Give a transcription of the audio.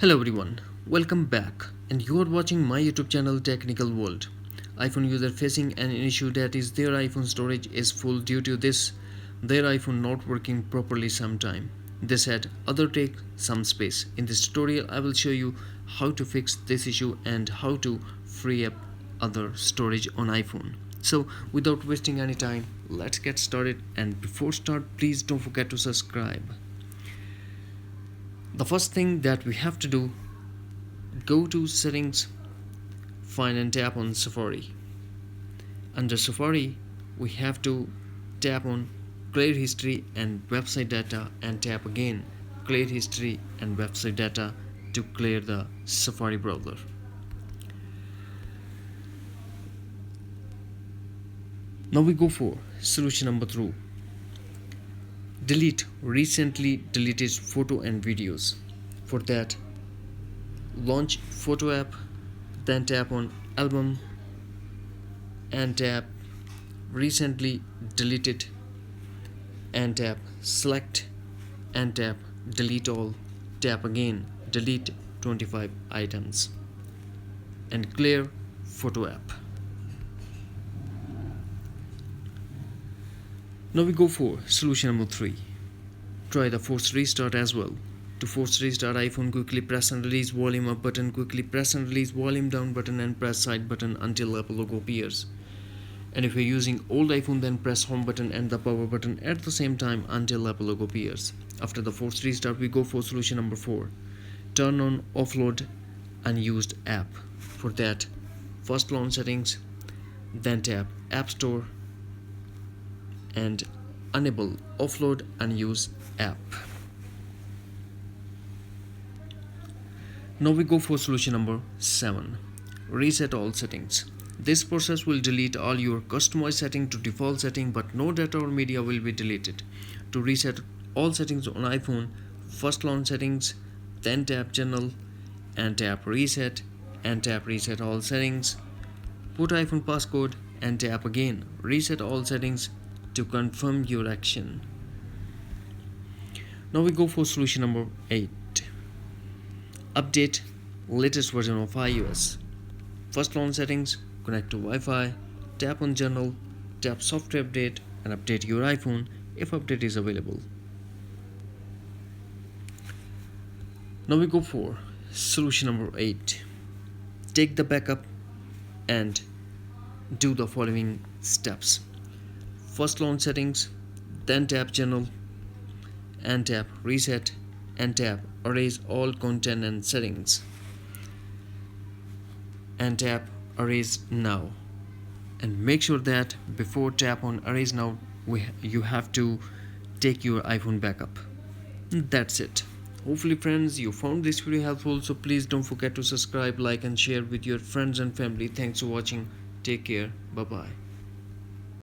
Hello everyone, welcome back, and you are watching my YouTube channel Technical World. iPhone user facing an issue that is their iPhone storage is full due to their iPhone not working properly sometime. They said other take some space. In this tutorial I will show you how to fix this issue and how to free up other storage on iPhone. So without wasting any time, let's get started, and before start please don't forget to subscribe. The first thing that we have to do, go to settings, find and tap on Safari. Under Safari we have to tap on clear history and website data and tap again clear history and website data to clear the Safari browser. Now we go for solution number 2. Delete recently deleted photo and videos. For that, launch photo app, then tap on album and tap recently deleted and tap select and tap delete all, tap again delete 25 items and clear photo app. Now we go for solution number 3. Try the force restart as well. To force restart iPhone, quickly press and release volume up button, quickly press and release volume down button and press side button until Apple logo appears. And if you're using old iPhone, then press home button and the power button at the same time until Apple logo appears. After the force restart we go for solution number 4. Turn on offload unused app. For that, first launch settings, then tap App Store and enable offload unused app. Now we go for solution number 7. Reset all settings. This process will delete all your customized setting to default setting, but no data or media will be deleted. To reset all settings on iPhone, first launch settings, then tap general and tap reset and tap reset all settings. Put iPhone passcode and tap again reset all settings to confirm your action. Now we go for solution number 8. Update latest version of iOS. First launch settings, connect to Wi-Fi, tap on general, tap software update and update your iPhone if update is available. Now we go for solution number 8. Take the backup and do the following steps. First launch settings, then tap general and tap reset and tap erase all content and settings and tap erase now, and make sure that before tap on erase now you have to take your iPhone backup. That's it. Hopefully friends you found this video helpful, so please don't forget to subscribe, like and share with your friends and family. Thanks for watching. Take care. Bye bye.